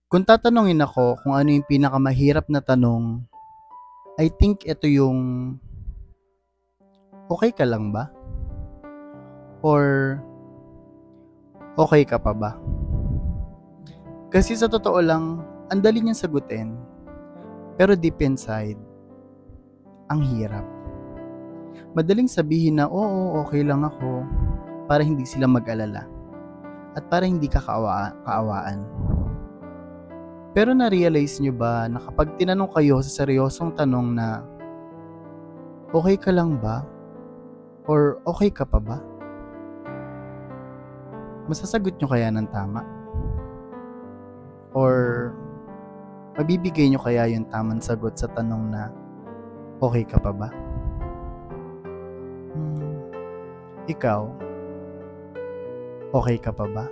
Kung tatanungin ako kung ano yung pinakamahirap na tanong, I think ito yung, okay ka lang ba? Or okay ka pa ba? Kasi sa totoo lang, ang dali niyang sagutin, pero deep inside, ang hirap. Madaling sabihin na oo, okay lang ako, para hindi sila mag-alala at para hindi ka kaawaan. Pero na-realize nyo ba na kapag tinanong kayo sa seryosong tanong na okay ka lang ba? Or okay ka pa ba? Masasagot nyo kaya ng tama? Or mabibigay nyo kaya yung tamang sagot sa tanong na okay ka pa ba? Ikaw, okay ka pa ba?